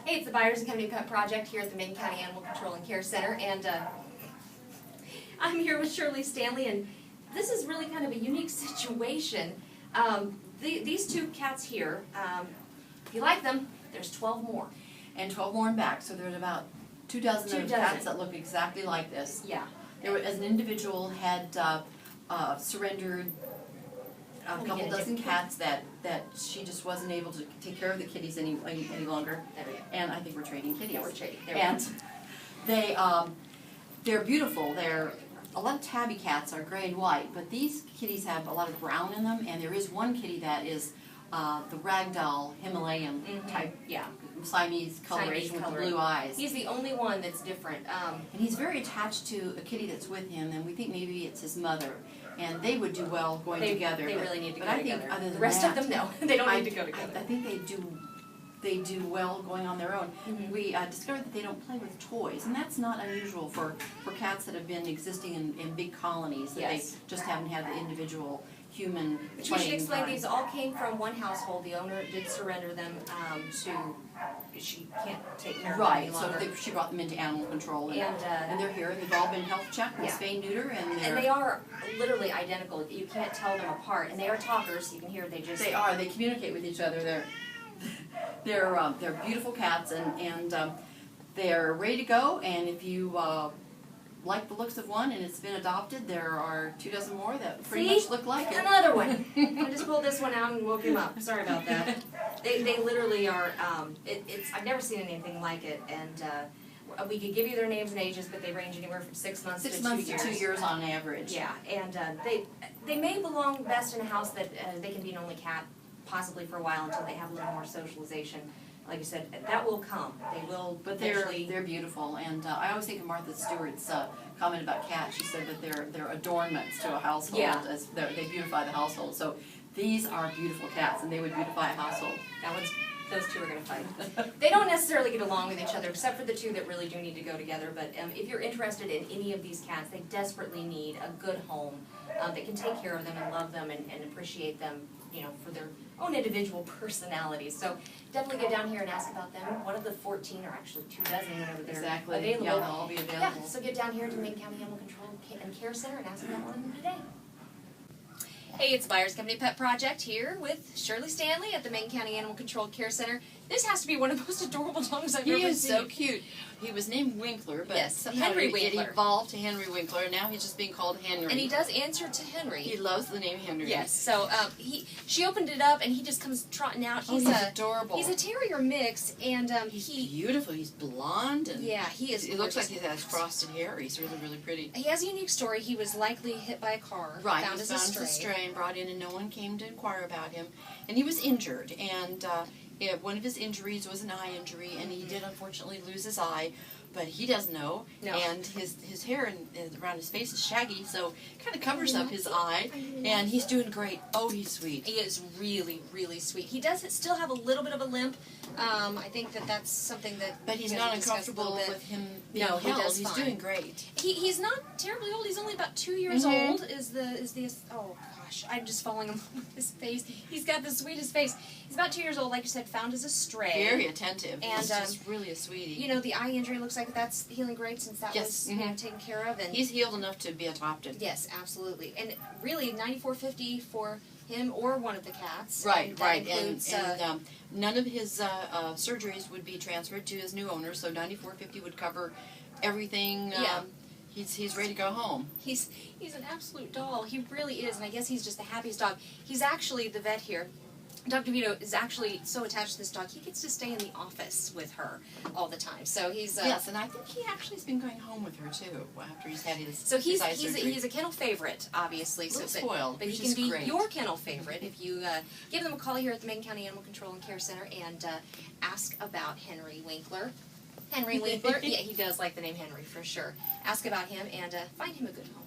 Hey, it's the Byers and Company Pet Project here at the Macon County Animal Control and Care Center, and I'm here with Shirley Stanley, and this is really kind of a unique situation. These two cats here, if you like them, there's 12 more. And 12 more in back, so there's about 2 dozen of cats that look exactly like this. Yeah. There was, as an individual had surrendered a couple dozen cats that she just wasn't able to take care of the kitties any longer. There we go. And I think we're trading kitties. Yeah, we're trading. And they're beautiful. A lot of tabby cats are gray and white, but these kitties have a lot of brown in them, and there is one kitty that is the ragdoll Himalayan type, Siamese coloration with the blue eyes. He's the only one that's different. And he's very attached to a kitty that's with him, and we think maybe it's his mother. And they would do well going together. They really need to go together. together. But I think other than the rest of them, no. They don't need to go together. I think they do well going on their own. We discovered that they don't play with toys, and that's not unusual for cats that have been existing in big colonies, that they just haven't had the individual human But we should explain time. these all came from one household. The owner did surrender them she can't take care of them any longer. So she brought them into animal control, And they're here, and they've all been health checked and spay neuter, and they are literally identical. You can't tell them apart, and they are talkers. You can hear they communicate with each other. They're beautiful cats, and they're ready to go. And if you like the looks of one and it's been adopted, there are 2 dozen more that pretty much look like it. Another one. I just pulled this one out and woke him up. Sorry about that. They literally are. I've never seen anything like it, and we could give you their names and ages, but they range anywhere from 6 months to 2 years. 6 months to 2 years on average. Yeah, and they may belong best in a house that they can be an only cat, possibly for a while until they have a little more socialization. Like you said, that will come. They will, but they're beautiful, and I always think of Martha Stewart's comment about cats. She said that they're adornments to a household, as they beautify the household. So these are beautiful cats, and they would beautify a household. Those two are going to fight. They don't necessarily get along with each other, except for the two that really do need to go together. But if you're interested in any of these cats, they desperately need a good home that can take care of them and love them and appreciate them, for their own individual personalities. So definitely get down here and ask about them. One of the 14, or actually 2 dozen, whenever they're available. Yeah, they'll all be available. Yeah, so get down here to Macon County Animal Control and Care Center and ask about one of them today. Hey, it's Byers Company Pet Project here with Shirley Stanley at the Macon County Animal Control Care Center. This has to be one of the most adorable dogs I've ever seen. He is so cute. He was named Winkler, but somehow Henry it Winkler. evolved to Henry Winkler, and now he's just being called Henry. And he does answer to Henry. He loves the name Henry. Yes, so she opened it up, and he just comes trotting out. He's adorable. He's a terrier mix, and he's beautiful. He's blonde, and he is. He looks like he has frosted hair. He's really, really pretty. He has a unique story. He was likely hit by a car. Right, found as a stray and brought in, and no one came to inquire about him. And he was injured, and one of his injuries was an eye injury, and he did unfortunately lose his eye. But he doesn't know, and his hair around his face is shaggy, so it kind of covers up his eye, and he's doing great. Oh, he's sweet. He is really, really sweet. He does still have a little bit of a limp. I think that's something that... But he's not uncomfortable with him being held. He's doing great. He's not terribly old. He's only about 2 years old. Oh gosh, I'm just falling in love with his face. He's got the sweetest face. He's about 2 years old, like you said, found as a stray. Very attentive. And he's just really a sweetie. The eye injury looks like that's healing great since that was taken care of. And he's healed enough to be adopted. Yes, absolutely. And really, $94.50 for him or one of the cats. Right. And none of his surgeries would be transferred to his new owner, so $94.50 would cover everything. He's ready to go home. He's an absolute doll. He really is, and I guess he's just the happiest dog. He's actually, the vet here, Dr. Vito, is actually so attached to this dog, he gets to stay in the office with her all the time. So he's... yes, and I think he actually has been going home with her, too, after he's had his he's surgery. a kennel favorite, obviously. Spoiled, but he can be your kennel favorite if you give them a call here at the Macon County Animal Control and Care Center and ask about Henry Winkler. Henry Winkler, yeah, he does like the name Henry for sure. Ask about him and find him a good home.